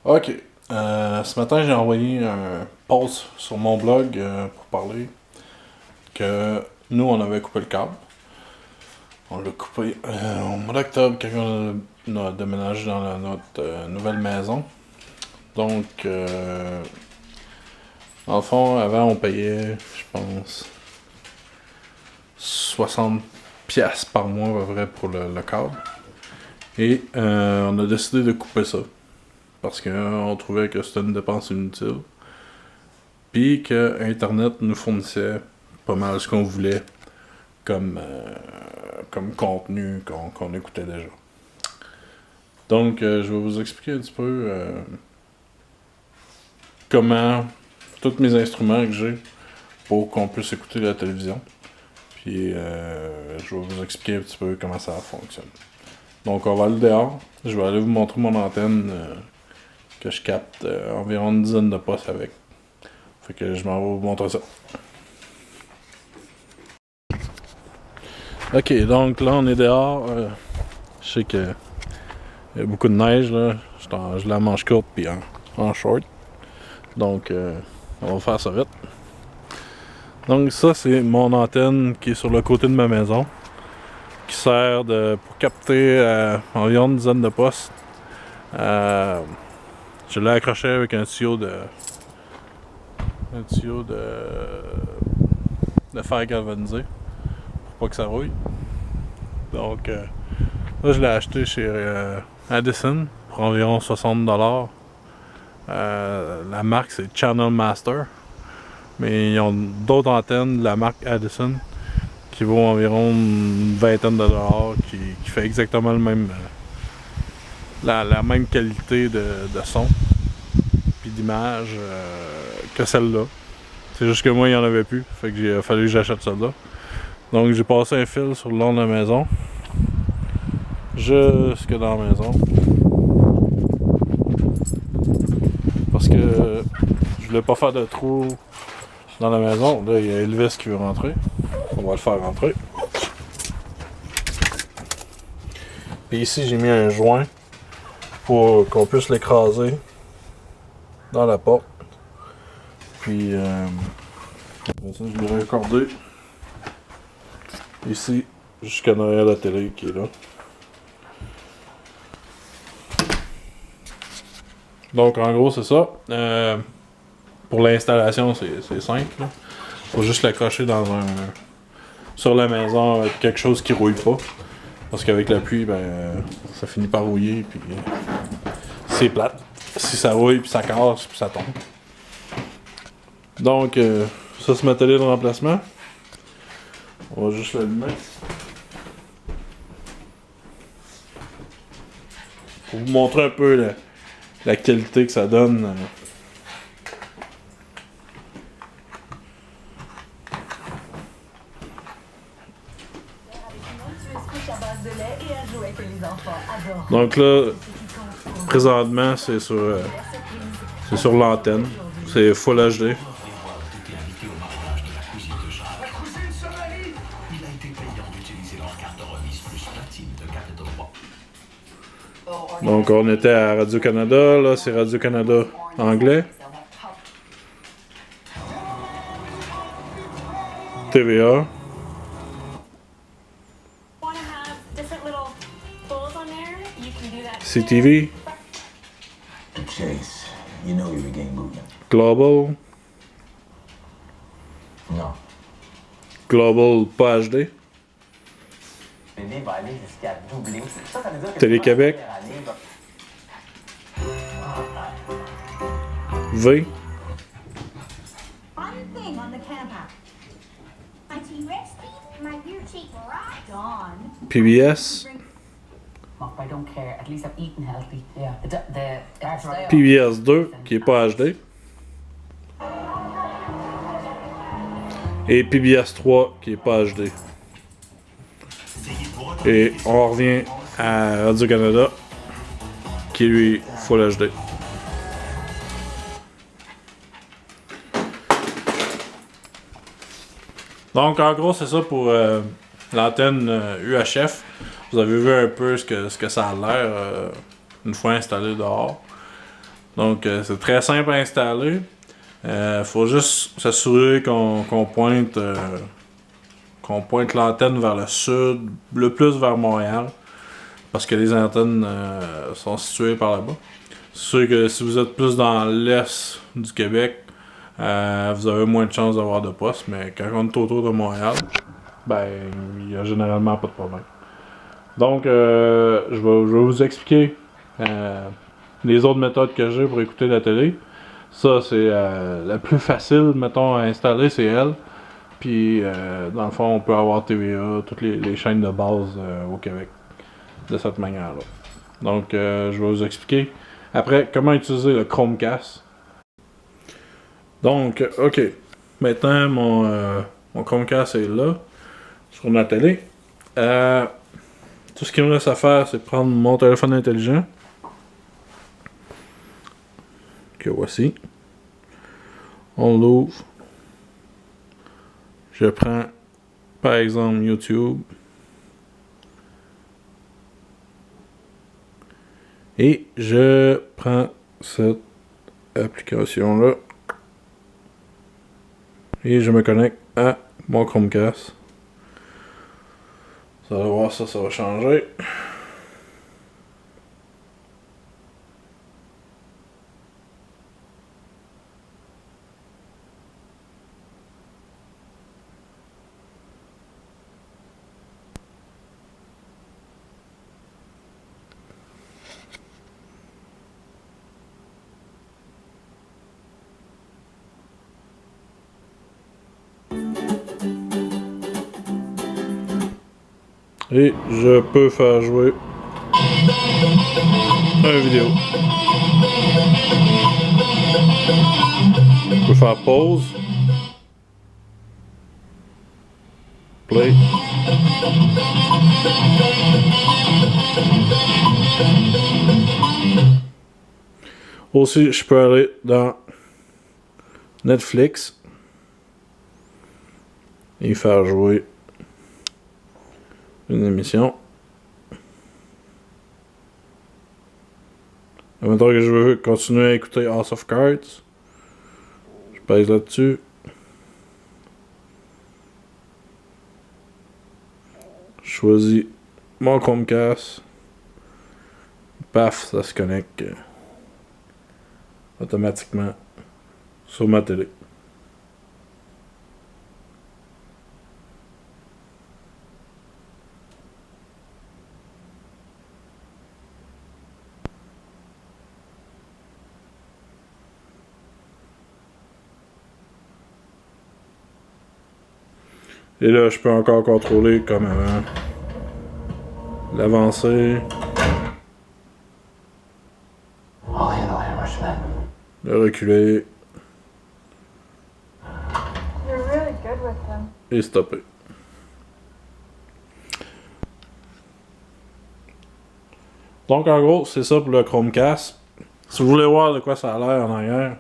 Ok. Ce matin, j'ai envoyé un post sur mon blog pour parler que nous, on avait coupé le câble. On l'a coupé au mois d'octobre quand on a déménagé dans notre nouvelle maison. Donc, dans le fond, avant, on payait, je pense, 60 pièces par mois à peu près pour le câble. Et on a décidé de couper ça. Parce qu'on trouvait que c'était une dépense inutile. Puis que Internet nous fournissait pas mal ce qu'on voulait comme contenu qu'on écoutait déjà. Donc, je vais vous expliquer un petit peu comment tous mes instruments que j'ai pour qu'on puisse écouter la télévision. Puis, je vais vous expliquer un petit peu comment ça fonctionne. Donc, on va aller dehors. Je vais aller vous montrer mon antenne que je capte environ une dizaine de postes avec. Fait que je m'en vais vous montrer ça. Ok, donc là on est dehors. Je sais que y a beaucoup de neige là. Je la manche courte puis en short. Donc on va faire ça vite. Donc ça c'est mon antenne qui est sur le côté de ma maison. Qui sert pour capter environ une dizaine de postes. Je l'ai accroché avec un tuyau de fer galvanisé pour pas que ça rouille. Donc là je l'ai acheté chez Addison pour environ 60$. La marque c'est Channel Master. Mais ils ont d'autres antennes de la marque Addison qui vaut environ une vingtaine de dollars, qui fait exactement le même la même qualité de son puis d'image que celle-là. C'est juste que moi il y en avait plus, fait que il fallu que j'achète celle-là. Donc j'ai passé un fil sur le long de la maison jusque dans la maison parce que je voulais pas faire de trou dans la maison. Là il y a Elvis qui veut rentrer, on va le faire rentrer. Puis ici j'ai mis un joint pour qu'on puisse l'écraser dans la porte. Puis ça je l'ai raccordé ici jusqu'à derrière la télé qui est là. Donc en gros c'est ça. Pour l'installation c'est simple. Là. Faut juste l'accrocher sur la maison avec quelque chose qui rouille pas. Parce qu'avec la pluie, ça finit par rouiller puis c'est plate. Si ça rouille puis ça casse puis ça tombe. Donc ça c'est ma télé de remplacement. On va juste l'allumer. Pour vous montrer un peu la qualité que ça donne. Donc là, présentement, c'est sur l'antenne. C'est Full HD. Donc on était à Radio-Canada, là c'est Radio-Canada anglais. TVA. CTV. Chase, you know you're a game movement. Global. Non. Global pas HD. Bébé va aller jusqu'à doubler. Ça veut dire que Télé-Québec. V. PBS. I don't care. At least I'm eating healthy. Yeah. PBS 2 qui est pas HD. Et PBS 3 qui est pas HD. Et on revient à Radio-Canada qui est lui Full HD. Donc en gros c'est ça pour l'antenne UHF. Vous avez vu un peu ce que ça a l'air une fois installé dehors. Donc c'est très simple à installer. Faut juste s'assurer qu'on pointe l'antenne vers le sud, le plus vers Montréal, parce que les antennes sont situées par là-bas. C'est sûr que si vous êtes plus dans l'est du Québec, vous avez moins de chances d'avoir de poste, mais quand on est autour de Montréal, ben il n'y a généralement pas de problème. Donc je vais vous expliquer les autres méthodes que j'ai pour écouter la télé. Ça, c'est la plus facile, mettons, à installer, c'est elle. Puis, dans le fond, on peut avoir TVA, toutes les chaînes de base au Québec, de cette manière-là. Donc, je vais vous expliquer après comment utiliser le Chromecast. Donc, ok. Maintenant, mon Chromecast est là, sur ma télé. Tout ce qu'il me reste à faire, c'est prendre mon téléphone intelligent. Que voici. On l'ouvre. Je prends, par exemple, YouTube. Et je prends cette application-là. Et je me connecte à mon Chromecast. Vous allez voir, ça va changer. Et je peux faire jouer une vidéo. Je peux faire pause. Play. Aussi, je peux aller dans Netflix et faire jouer une émission. Maintenant que je veux continuer à écouter House of Cards, je pèse là-dessus. Je choisis mon Chromecast. Paf, ça se connecte automatiquement sur ma télé. Et là, je peux encore contrôler comme avant. L'avancer. Le reculer. Et stopper. Donc en gros, c'est ça pour le Chromecast. Si vous voulez voir de quoi ça a l'air en arrière,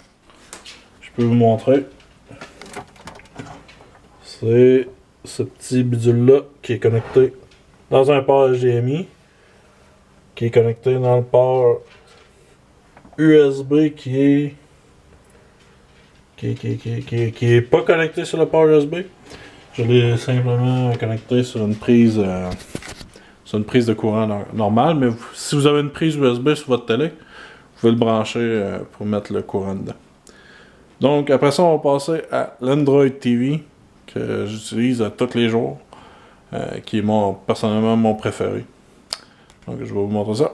je peux vous montrer. C'est ce petit bidule-là qui est connecté dans un port HDMI, qui est connecté dans le port USB qui est pas connecté sur le port USB. Je l'ai simplement connecté sur une prise de courant normale, mais si vous avez une prise USB sur votre télé, vous pouvez le brancher pour mettre le courant dedans. Donc après ça, on va passer à l'Android TV que j'utilise tous les jours, qui est personnellement mon préféré. Donc je vais vous montrer ça.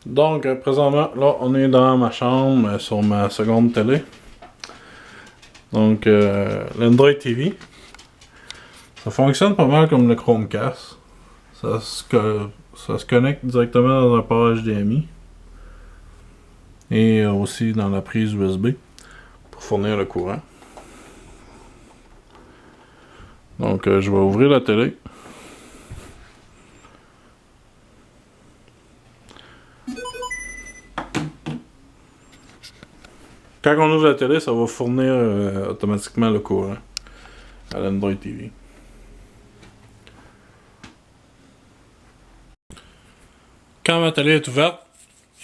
Donc présentement, là on est dans ma chambre sur ma seconde télé. Donc l'Android TV, ça fonctionne pas mal comme le Chromecast. Ça se connecte directement dans un port HDMI et aussi dans la prise USB pour fournir le courant. Donc je vais ouvrir la télé. Quand on ouvre la télé, ça va fournir automatiquement le courant à l'Android TV. Quand ma télé est ouverte,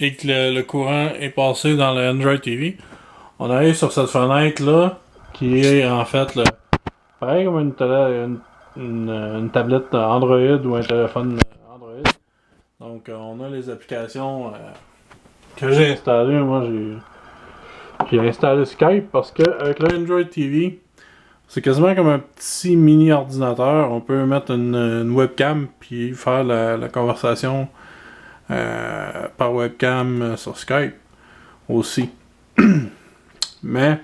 et que le courant est passé dans le Android TV, on arrive sur cette fenêtre là qui est en fait pareil comme une tablette Android ou un téléphone Android. Donc on a les applications que j'ai installées. Moi j'ai installé Skype parce que avec le Android TV, c'est quasiment comme un petit mini ordinateur. On peut mettre une webcam puis faire la conversation par webcam sur Skype aussi. Mais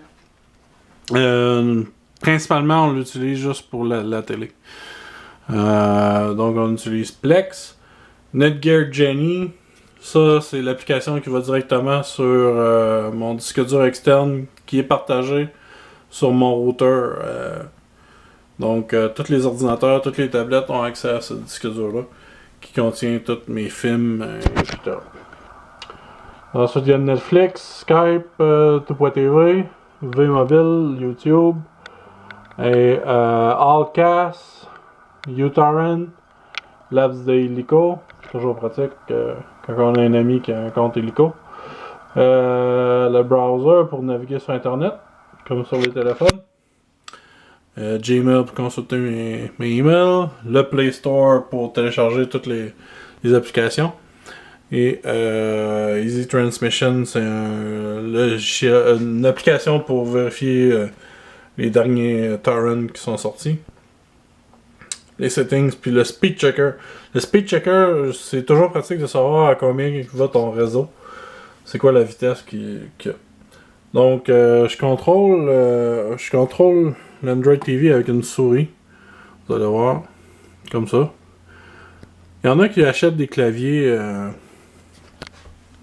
principalement on l'utilise juste pour la télé. Donc on utilise Plex, Netgear Jenny. Ça c'est l'application qui va directement sur mon disque dur externe qui est partagé sur mon routeur. Donc tous les ordinateurs, toutes les tablettes ont accès à ce disque dur là qui contient tous mes films, etc. Ensuite, il y a Netflix, Skype, Tout.tv, Vmobile, YouTube, et Allcast, uTorrent, Labs d'Helico, toujours pratique quand on a un ami qui a un compte Helico. Le browser pour naviguer sur Internet, comme sur les téléphones. Gmail pour consulter mes emails. Le Play Store pour télécharger toutes les applications. Et Easy Transmission, c'est une application pour vérifier les derniers torrents qui sont sortis. Les settings, puis le Speed Checker. Le Speed Checker, c'est toujours pratique de savoir à combien va ton réseau. C'est quoi la vitesse qu'il y a. Donc, je contrôle l'Android TV avec une souris. Vous allez voir. Comme ça. Il y en a qui achètent des claviers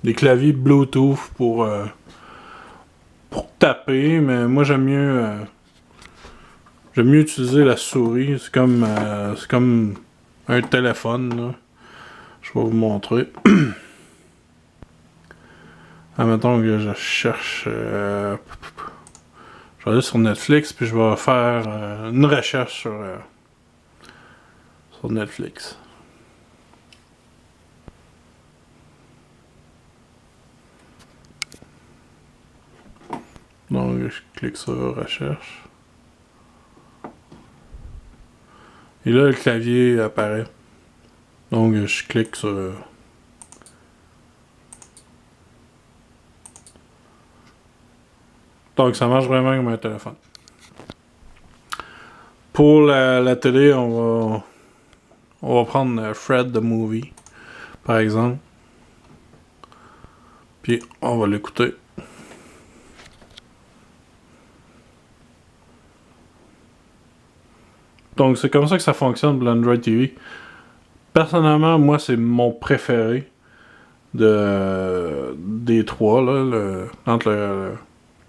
Bluetooth pour taper, mais moi j'aime mieux utiliser la souris. C'est comme un téléphone là. Je vais vous montrer. Admettons que je cherche je vais aller sur Netflix puis je vais faire une recherche sur Netflix. Donc je clique sur recherche. Et là le clavier apparaît. Donc je clique sur donc ça marche vraiment comme un téléphone. Pour la télé, on va prendre Fred the Movie, par exemple. Puis on va l'écouter. Donc c'est comme ça que ça fonctionne pour l'Android TV. Personnellement, moi c'est mon préféré des trois là, entre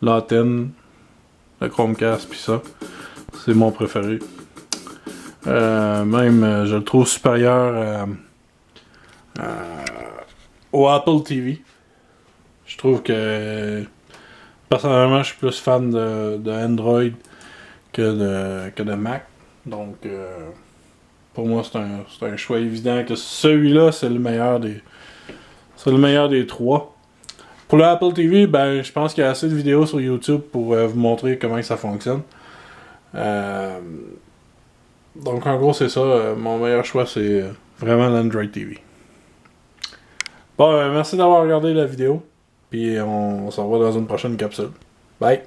l'antenne, le Chromecast puis ça. C'est mon préféré. Même je le trouve supérieur au Apple TV. Je trouve que personnellement je suis plus fan de Android que de Mac. Donc pour moi c'est un choix évident que celui-là c'est le meilleur des trois. Pour le Apple TV, ben je pense qu'il y a assez de vidéos sur YouTube pour vous montrer comment ça fonctionne. Donc en gros c'est ça, mon meilleur choix c'est vraiment l'Android TV. Bon, merci d'avoir regardé la vidéo, puis on se revoit dans une prochaine capsule. Bye!